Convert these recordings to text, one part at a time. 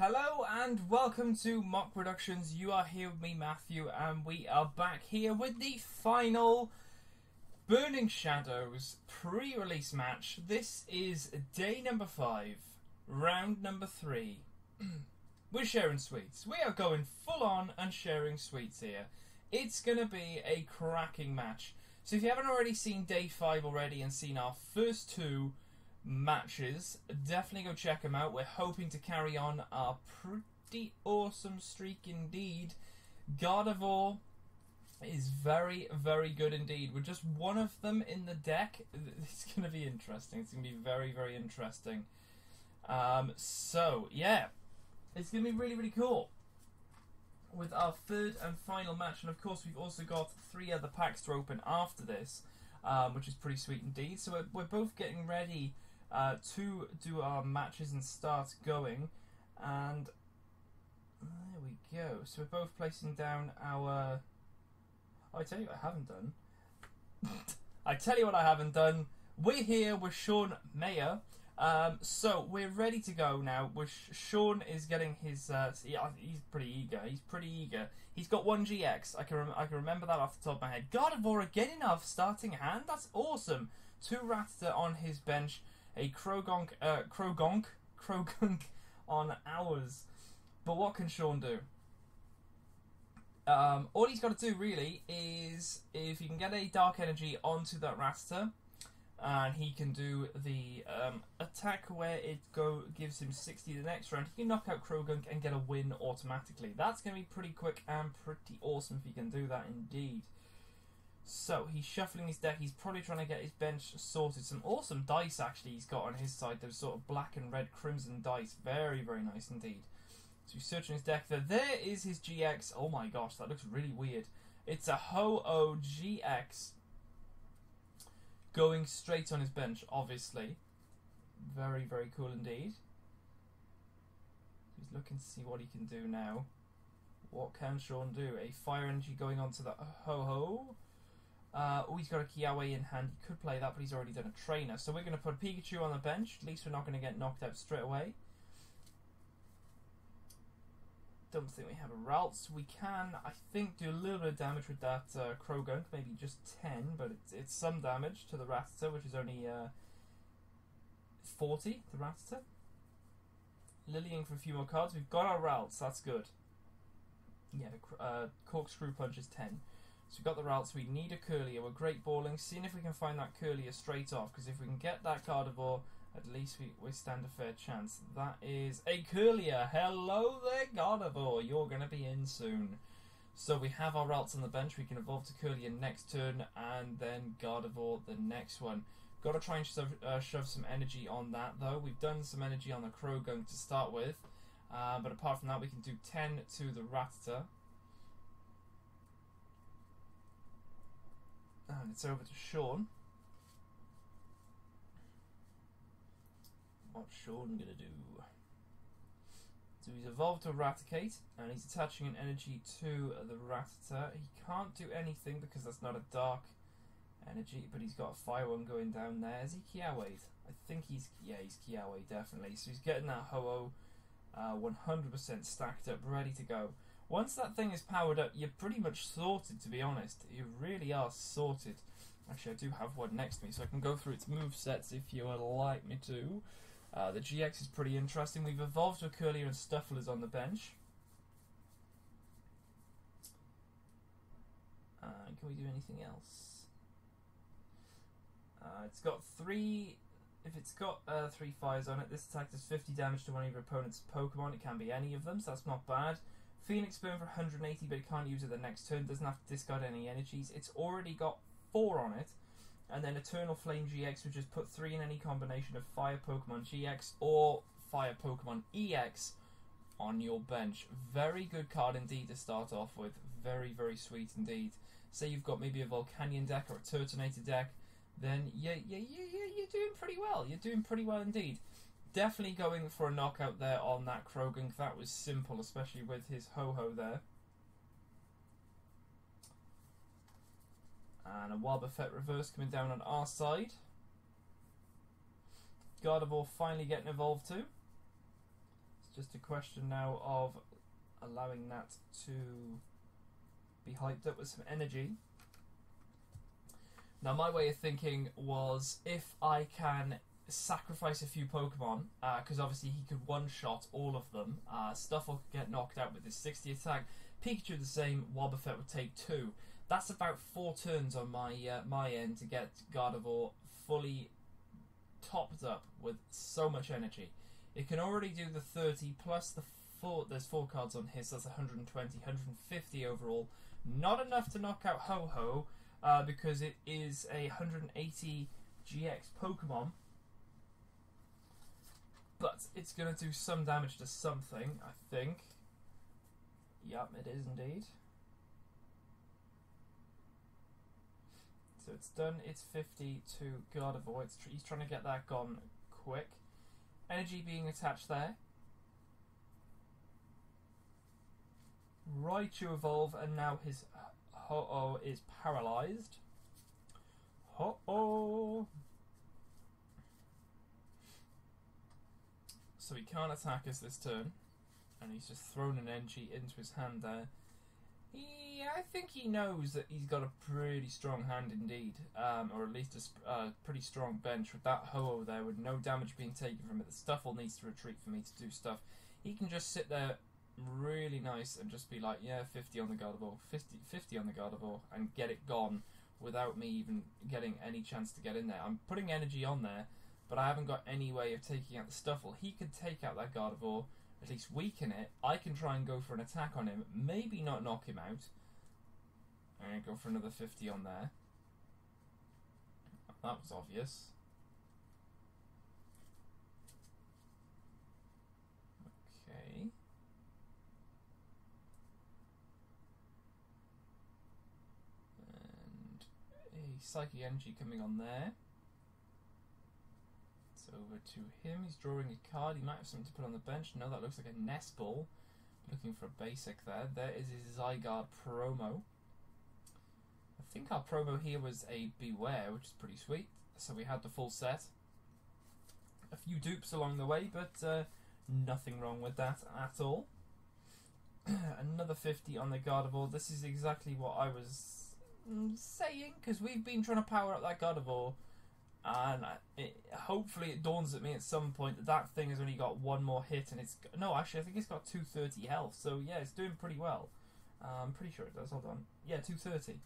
Hello and welcome to Mock Productions. You are here with me, Matthew, and we are back here with the final Burning Shadows pre-release match. This is day number 5, round number 3. We're sharing sweets. We are going full on and sharing sweets here. It's going to be a cracking match. So if you haven't already seen day 5 already and seen our first two matches, definitely go check them out. We're hoping to carry on our pretty awesome streak indeed. Gardevoir is very, very good indeed. With just one of them in the deck, it's going to be interesting. It's going to be very, very interesting. So, yeah, it's going to be really, really cool with our third and final match. And of course, we've also got 3 other packs to open after this, which is pretty sweet indeed. So we're both getting ready to do our matches and start going, and there we go. So we're both placing down our... Oh, I tell you what I haven't done. I tell you what I haven't done. We're here with Sean Maher. So we're ready to go now. Sean is getting his... yeah, he's pretty eager. He's got 1 GX. I can remember that off the top of my head. Gardevoir getting off starting hand. That's awesome. 2 Rattata on his bench. A Krogunk on ours. But what can Sean do? All he's got to do really is, if he can get a Dark Energy onto that Rattata, and he can do the attack where it gives him 60 the next round, he can knock out Krogunk and get a win automatically. That's going to be pretty quick and pretty awesome if he can do that indeed. So he's shuffling his deck. He's probably trying to get his bench sorted. Some awesome dice actually he's got on his side. Those sort of black and red crimson dice. Very, very nice indeed. So he's searching his deck there. There is his GX. Oh my gosh, that looks really weird. It's a Ho-Oh GX going straight on his bench, obviously. Very, very cool indeed. He's looking to see what he can do now. What can Sean do? A Fire Energy going onto the Ho-Oh. Oh, he's got a Kiawe in hand. He could play that, but he's already done a trainer. So we're going to put Pikachu on the bench. At least we're not going to get knocked out straight away. Don't think we have a Ralts. We can, I think, do a little bit of damage with that Krogunk. Maybe just 10, but it's some damage to the Rattata, which is only 40, the Rattata. Lilying for a few more cards. We've got our Ralts. That's good. Yeah, Corkscrew Punch is 10. So we've got the Ralts. We need a Curlier. We're great balling. Seeing if we can find that Curlier straight off, because if we can get that Gardevoir, at least we stand a fair chance. That is a Curlier. Hello there, Gardevoir. You're going to be in soon. So we have our Ralts on the bench. We can evolve to Curlier next turn, and then Gardevoir the next one. Got to try and shove some energy on that, though. We've done some energy on the Krogunk to start with. But apart from that, we can do 10 to the Rattata. And it's over to Sean. What's Sean going to do? So he's evolved to Raticate, and he's attaching an energy to the Rattata. He can't do anything because that's not a dark energy, but he's got a fire one going down there. Is he Kiawe'd? I think he's Kiawe, definitely. So he's getting that Ho-Oh 100% stacked up, ready to go. Once that thing is powered up, you're pretty much sorted, to be honest. You really are sorted. Actually, I do have one next to me, so I can go through its movesets if you would like me to. The GX is pretty interesting. We've evolved to a Curlier and Stufflers on the bench. Can we do anything else? It's got 3... If it's got 3 fires on it, this attack does 50 damage to one of your opponent's Pokemon. It can be any of them, so that's not bad. Phoenix Burn for 180, but it can't use it the next turn. Doesn't have to discard any energies. It's already got 4 on it. And then Eternal Flame GX, which is put 3 in any combination of Fire Pokemon GX or Fire Pokemon EX on your bench. Very good card indeed to start off with. Very, very sweet indeed. Say you've got maybe a Volcanion deck or a Turtonator deck, then you're doing pretty well. You're doing pretty well indeed. Definitely going for a knockout there on that Krogunk. That was simple, especially with his Ho-Oh there. And a Wobbuffet reverse coming down on our side. Gardevoir finally getting evolved too. just a question now of allowing that to be hyped up with some energy. Now, my way of thinking was if I can sacrifice a few Pokemon, because obviously he could one-shot all of them. Stuffle could get knocked out with his 60 attack. Pikachu the same. Wobbuffet would take 2. That's about 4 turns on my my end to get Gardevoir fully topped up with so much energy. It can already do the 30 plus the 4. There's 4 cards on his, so that's 120, 150 overall. Not enough to knock out Ho-Ho, because it is a 180 GX Pokemon. But it's going to do some damage to something, I think. Yep, it is indeed. So it's done its 50 to Gardevoir. He's trying to get that gone quick. Energy being attached there. Raichu evolve, and now his Ho-Oh is paralysed. Ho-Oh! So he can't attack us this turn, and he's just thrown an energy into his hand there. I think he knows that he's got a pretty strong hand indeed, or at least a pretty strong bench with that Ho-Oh there, with no damage being taken from it. The Stuffle needs to retreat for me to do stuff. He can just sit there really nice and just be like, yeah, 50 on the Gardevoir, 50 on the Gardevoir, and get it gone without me even getting any chance to get in there. I'm putting energy on there, but I haven't got any way of taking out the Stuffle. He could take out that Gardevoir, at least weaken it. I can try and go for an attack on him, maybe not knock him out. I'm going to go for another 50 on there. That was obvious. Okay. And a Psychic Energy coming on there. Over to him. He's drawing a card. He might have something to put on the bench. No, that looks like a nest ball. Looking for a basic there. There is his Zygarde Promo. I think our promo here was a Bewear, which is pretty sweet. So we had the full set. A few dupes along the way, but nothing wrong with that at all. Another 50 on the Gardevoir. This is exactly what I was saying, because we've been trying to power up that Gardevoir. And hopefully it dawns at me at some point that that thing has only got one more hit, and it's... No, actually, I think it's got 230 health, so yeah, it's doing pretty well. I'm pretty sure it does, hold on. Yeah, 230.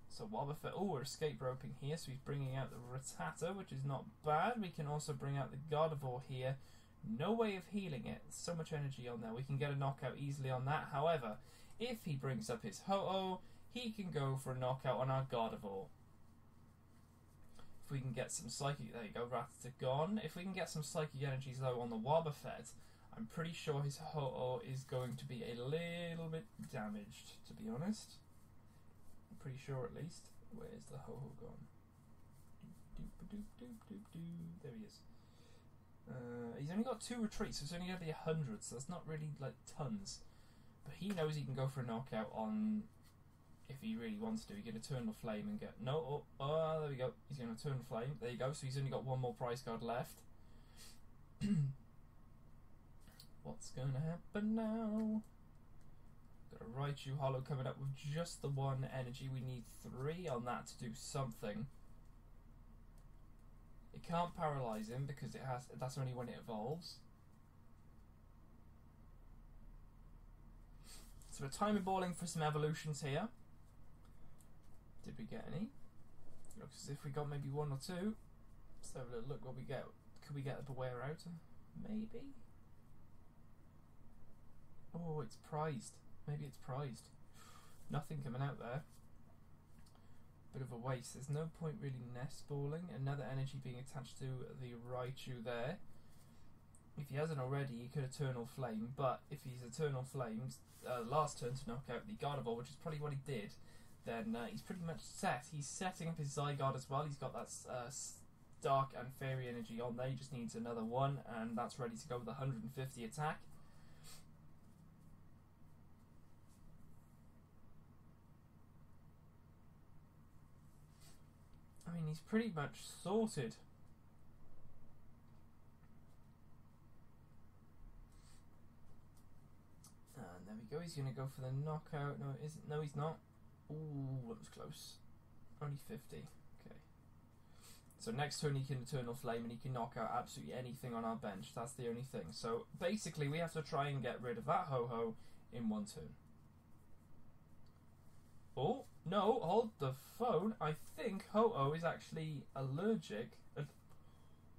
So Wobbuffet... Oh, we're escape roping here, so he's bringing out the Rattata, which is not bad. We can also bring out the Gardevoir here. No way of healing it. So much energy on there. We can get a knockout easily on that. However, if he brings up his Ho-Oh, he can go for a knockout on our Gardevoir. If we can get some Psychic... There you go, Rattata gone. If we can get some Psychic Energies, though, on the Wobbuffet, I'm pretty sure his Ho-Oh is going to be a little bit damaged, to be honest. I'm pretty sure, at least. Where's the Ho-Oh gone? There he is. He's only got 2 retreats, so it's only going to be 100, so that's not really, like, tons. But he knows he can go for a knockout on... If he really wants to, he can Eternal Flame and get... No, oh, there we go. He's going to Eternal Flame. There you go. So he's only got one more prize card left. What's going to happen now? Got a Raichu Hollow coming up with just the 1 energy. We need 3 on that to do something. It can't paralyze him because it has. That's only when it evolves. So we're time balling for some evolutions here. Did we get any? Looks as if we got maybe 1 or 2. Let's have a little look what we get. Could we get a Bewear out? Maybe? Oh, it's prized. Maybe it's prized. Nothing coming out there. Bit of a waste. There's no point really nest balling. Another energy being attached to the Raichu there. If he hasn't already, he could Eternal Flame, but if he's Eternal Flames, last turn to knock out the Gardevoir, which is probably what he did, then he's pretty much set. He's setting up his Zygarde as well. He's got that Dark and Fairy energy on there. He just needs another 1, and that's ready to go with 150 attack. I mean, he's pretty much sorted. we go. He's going to go for the knockout. No, it isn't. No, he's not. Ooh, that was close. Only 50. Okay. So next turn he can Eternal Flame and he can knock out absolutely anything on our bench. That's the only thing. So basically we have to try and get rid of that Ho-Ho in one turn. Oh, no, hold the phone. I think Ho-Oh is actually allergic.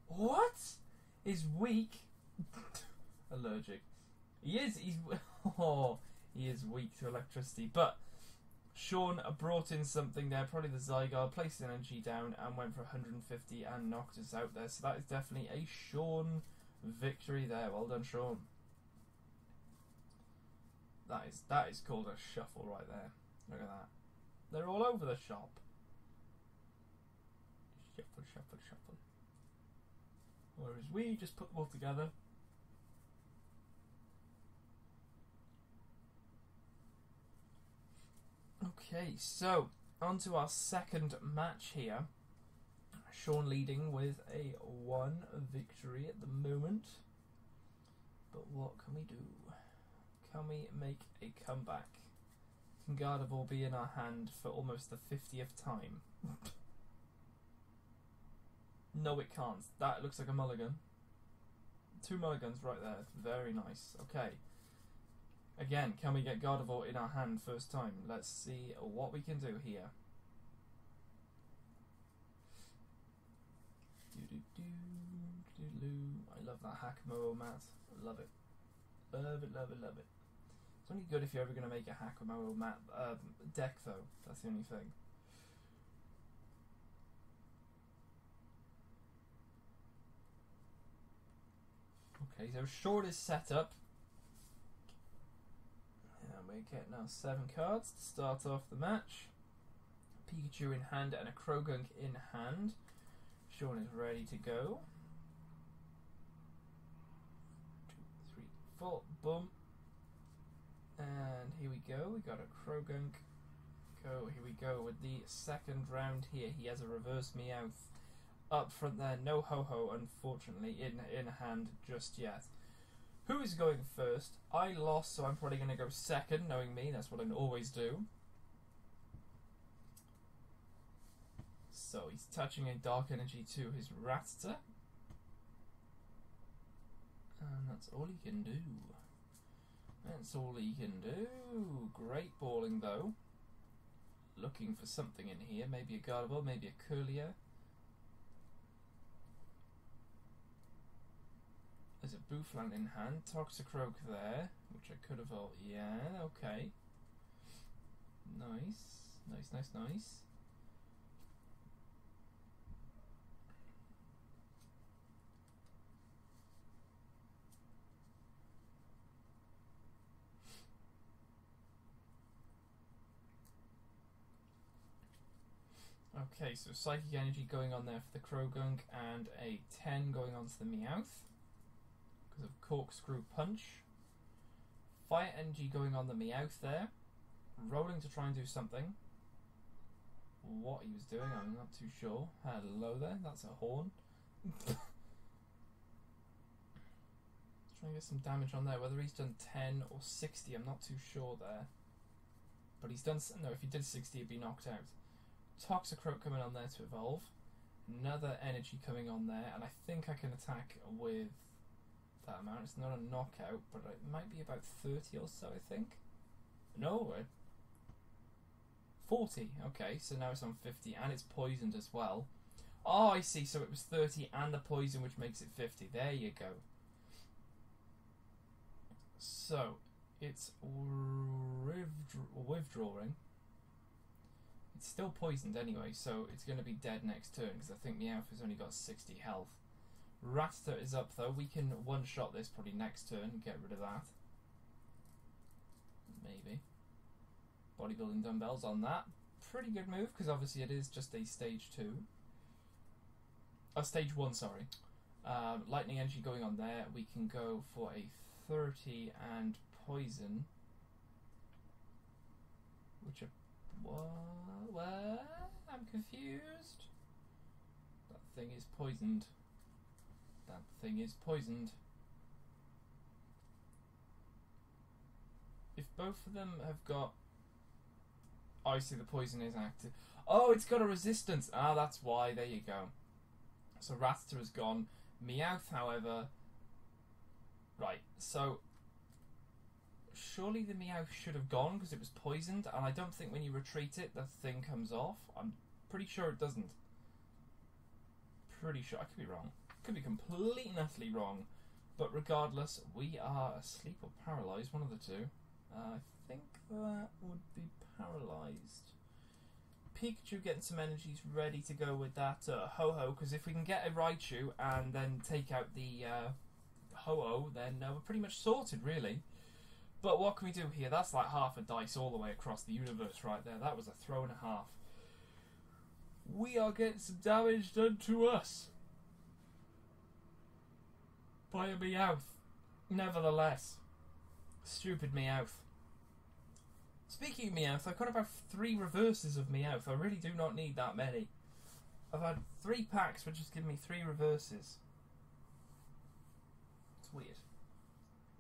What? Is weak. Allergic. He's oh, he is weak to electricity. But Sean brought in something there, probably the Zygarde, placed energy down and went for 150 and knocked us out there. So that is definitely a Sean victory there. Well done, Sean. That is called a shuffle right there. Look at that. They're all over the shop. Shuffle, shuffle, shuffle. Whereas we just put them all together. Okay, so on to our second match here. Sean leading with a 1 victory at the moment. But what can we do? Can we make a comeback? Can Gardevoir be in our hand for almost the 50th time? No, it can't. That looks like a mulligan. 2 mulligans right there. Very nice. Okay. Again, can we get Gardevoir in our hand first time? Let's see what we can do here. I love that Hakamo mat. Love it. Love it, love it, love it. It's only good if you're ever going to make a Hakamo mat deck, though. That's the only thing. Okay, so Sean is set up. And we're getting our 7 cards to start off the match. Pikachu in hand and a Krogunk in hand. Sean is ready to go. 2, 3, 4, boom. And here we go. We got a Krogunk. Here we go with the second round here. He has a reverse Meowth up front there. No Ho-Ho, unfortunately, in hand just yet. Who is going first? I lost, so I'm probably going to go second. Knowing me, that's what I always do. So he's touching a Dark Energy to his Rattata. And that's all he can do. That's all he can do. Great balling, though. Looking for something in here. Maybe a Gardevoir, maybe a Curlier. There's a Bouffalant in hand. Toxicroak there, which I could have... Oh, yeah, okay. Nice. Nice, nice, nice. Okay, so Psychic Energy going on there for the Krogunk and a 10 going on to the Meowth because of Corkscrew Punch. Fire Energy going on the Meowth there, rolling to try and do something. What he was doing, I'm not too sure. Hello there, that's a horn. Trying to get some damage on there. Whether he's done 10 or 60, I'm not too sure there. But he's done... No, if he did 60, he'd be knocked out. Toxicroak coming on there to evolve. Another energy coming on there, and I think I can attack with that amount. It's not a knockout, but it might be about 30 or so, I think. No, 40. Okay, so now it's on 50, and it's poisoned as well. Oh, I see. So it was 30 and the poison, which makes it 50. There you go. So it's withdrawing. It's still poisoned anyway, so it's going to be dead next turn because I think Meowth has only got 60 health. Rattata is up though. We can one-shot this probably next turn and get rid of that. Maybe. Bodybuilding dumbbells on that. Pretty good move because obviously it is just a stage 2. Stage 1, sorry. Lightning Energy going on there. We can go for a 30 and poison. Which are... What? I'm confused. That thing is poisoned. That thing is poisoned. If both of them have got... Oh, I see, the poison is active. Oh, it's got a resistance. Ah, that's why. There you go. So Rattata is gone. Meowth, however... Right, so... Surely the Meowth should have gone because it was poisoned, and I don't think when you retreat it, the thing comes off. I'm pretty sure it doesn't. Pretty sure. I could be wrong. Could be completely and utterly wrong. But regardless, we are asleep or paralysed, one of the two. I think that would be paralysed. Pikachu getting some energies ready to go with that Ho-Oh, because if we can get a Raichu and then take out the Ho-Oh, then we're pretty much sorted, really. But what can we do here? That's like half a dice all the way across the universe right there. That was a throw and a half. We are getting some damage done to us by a Meowth. Nevertheless. Stupid Meowth. Speaking of Meowth, I've got about 3 reverses of Meowth. I really do not need that many. I've had 3 packs which has given me 3 reverses. It's weird.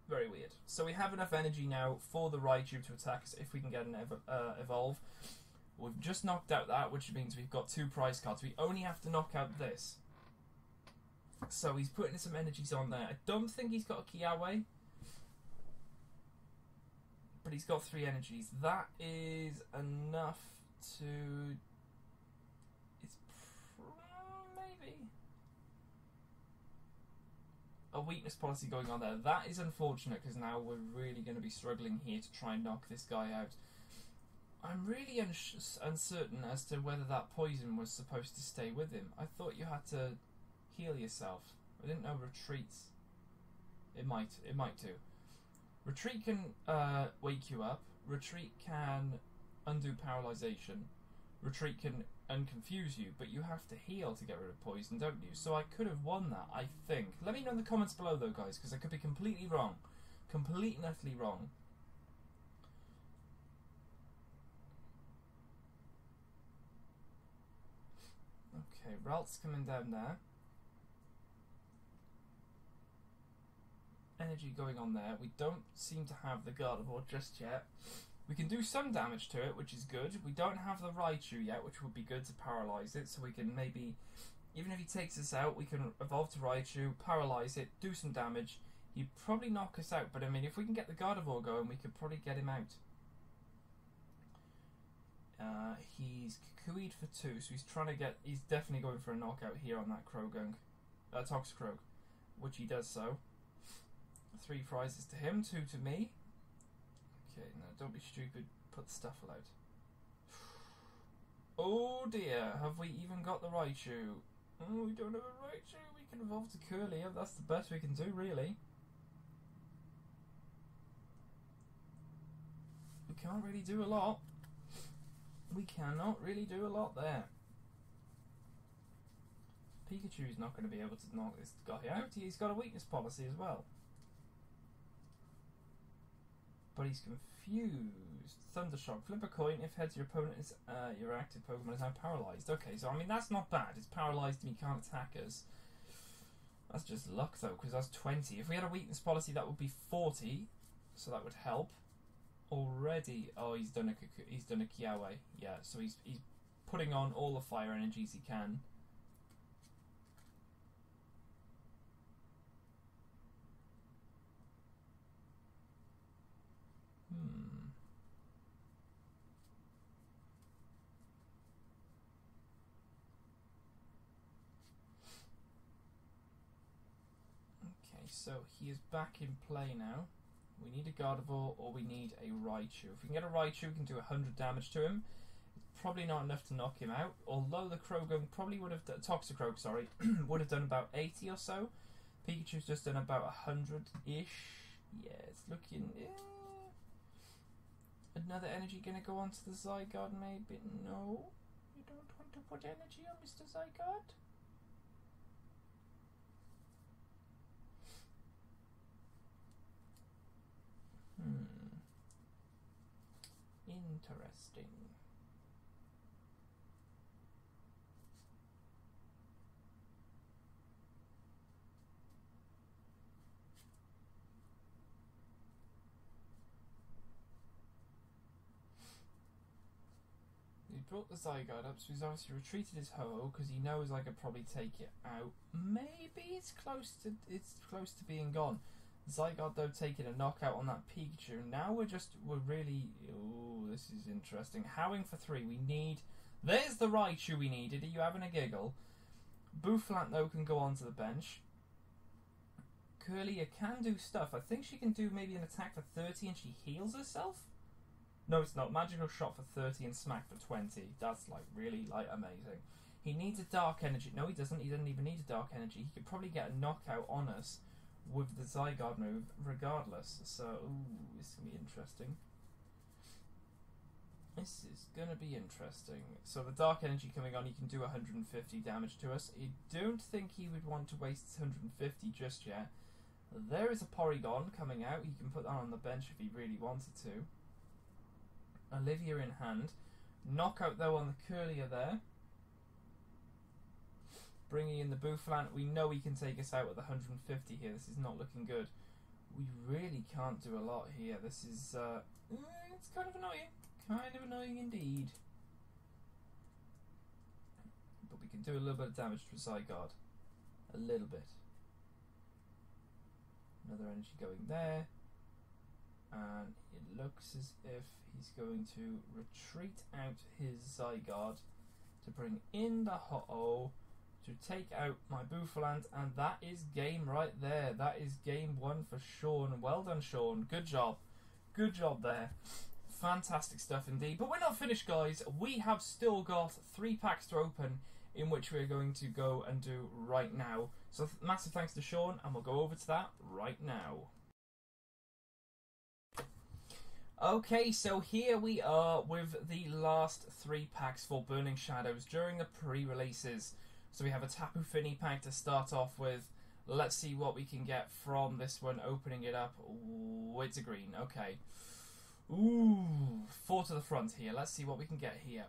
Very weird. So we have enough energy now for the Raichu to attack us if we can get an evolve. We've just knocked out that, which means we've got 2 prize cards. We only have to knock out this. So he's putting some energies on there. I don't think he's got a Kiawe, but he's got 3 energies. That is enough to... It's maybe a weakness policy going on there. That is unfortunate because now we're really going to be struggling here to try and knock this guy out. I'm really uncertain as to whether that poison was supposed to stay with him. I thought you had to heal yourself. I didn't know retreats. It might do. Retreat can wake you up. Retreat can undo paralysation. Retreat can unconfuse you, but you have to heal to get rid of poison, don't you? So I could have won that, I think. Let me know in the comments below though, guys, because I could be completely wrong. Completely and utterly wrong. Okay, Ralt's coming down there. Energy going on there. We don't seem to have the Gardevoir just yet. We can do some damage to it, which is good. We don't have the Raichu yet, which would be good to paralyse it, so we can maybe, even if he takes us out, we can evolve to Raichu, paralyse it, do some damage. He'd probably knock us out, but I mean, if we can get the Gardevoir going, we could probably get him out. He's Kukui'd for 2, so he's definitely going for a knockout here on that Croagunk, Toxicroak, which he does so. 3 prizes to him, 2 to me. Okay, now don't be stupid, put the Stuffle out. Oh dear, have we even got the Raichu? Oh, we don't have a Raichu, we can evolve to Curly, that's the best we can do really. We can't really do a lot. We cannot really do a lot there. Pikachu's not going to be able to knock this guy out, he's got a weakness policy as well. But he's confused. Thundershock. Flip a coin. If heads, your opponent is your active Pokemon is now paralysed. Okay, so I mean that's not bad. It's paralysed and he can't attack us. That's just luck though, because that's 20. If we had a weakness policy, that would be 40. So that would help. Already, oh, he's done a Kiawe. Yeah, so he's putting on all the fire energies he can. So he is back in play now. We need a Gardevoir or we need a Raichu. If we can get a Raichu, we can do 100 damage to him. It's probably not enough to knock him out, although the Croagunk probably would have Toxicroak, sorry, would have done about 80 or so. Pikachu's just done about 100-ish. Yeah, it's looking... Another energy gonna go onto the Zygarde maybe? No, you don't want to put energy on Mr. Zygarde? Interesting. he brought the Zygarde up, so he's obviously retreated his Ho-Oh because he knows I could probably take it out. Maybe it's close to being gone. Zygarde though taking a knockout on that Pikachu. Now we're really, oh, this is interesting. Howling for 3. We need. There's the Raichu we needed. Are you having a giggle? Bouffalant though can go onto the bench. Curlia can do stuff. I think she can do maybe an attack for 30 and she heals herself. No, it's not. Magical shot for 30 and smack for 20. That's like really like amazing. He needs a dark energy. No, he doesn't. He doesn't even need a dark energy. He could probably get a knockout on us with the Zygarde move regardless. So, ooh, this is going to be interesting. This is going to be interesting. So the dark energy coming on, he can do 150 damage to us. I don't think he would want to waste 150 just yet. There is a Porygon coming out. He can put that on the bench if he really wanted to. Olivia in hand. Knockout though on the Curlia there. Bringing in the Bouffalant. We know he can take us out with 150 here. This is not looking good. We really can't do a lot here. This is it's kind of annoying. Kind of annoying indeed. But we can do a little bit of damage to Zygarde. A little bit. Another energy going there. And it looks as if he's going to retreat out his Zygarde to bring in the Ho-Oh to take out my Bouffalant, and that is game right there. That is game 1 for Sean. Well done, Sean. Good job. Good job there. Fantastic stuff indeed. But we're not finished, guys. We have still got 3 packs to open, in which we're going to go and do right now. So massive thanks to Sean, and we'll go over to that right now. Okay, so here we are with the last 3 packs for Burning Shadows during the pre-releases. So we have a Tapu Fini pack to start off with. Let's see what we can get from this one. Opening it up. Ooh, it's a green. Okay. Ooh, 4 to the front here. Let's see what we can get here.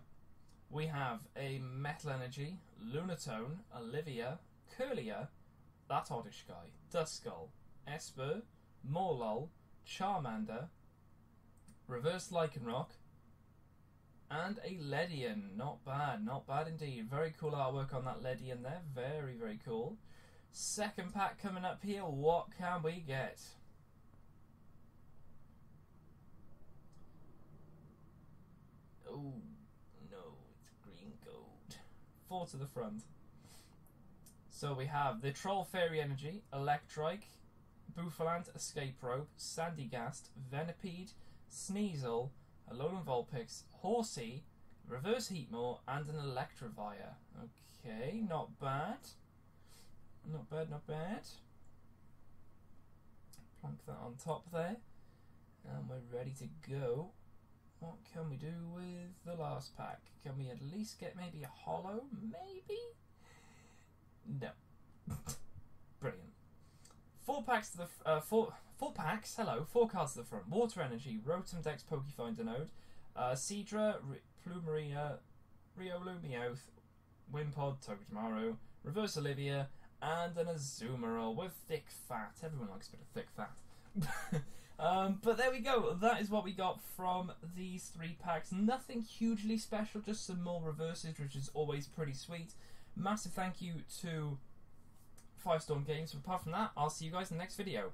We have a Metal Energy, Lunatone, Olivia, Curlia, that Oddish guy, Duskull, Esper, Morlul, Charmander, Reverse Lycanroc, and a Ledian. Not bad indeed. Very cool artwork on that Ledian there. Very, very cool. Second pack coming up here. What can we get? Oh, no, it's green gold. 4 to the front. So we have the Troll Fairy Energy, Electrike, Bouffalant, Escape Rope, Sandygast, Venipede, Sneasel, Alolan Vulpix, Horsey, Reverse Heatmore, and an Electivire. Okay, not bad. Not bad, not bad. Plonk that on top there. And we're ready to go. What can we do with the last pack? Can we at least get maybe a holo? Maybe? No. Brilliant. 4 packs to the... 4 packs, hello, 4 cards to the front. Water Energy, Rotom Dex Pokefinder Node, Seadra, Plumerina, Riolu, Meowth, Wimpod, Togedemaru, Reverse Olivia, and an Azumarill with thick fat. Everyone likes a bit of thick fat. But there we go. That is what we got from these 3 packs. Nothing hugely special, just some more reverses, which is always pretty sweet. Massive thank you to 5 Storm Games. But apart from that, I'll see you guys in the next video.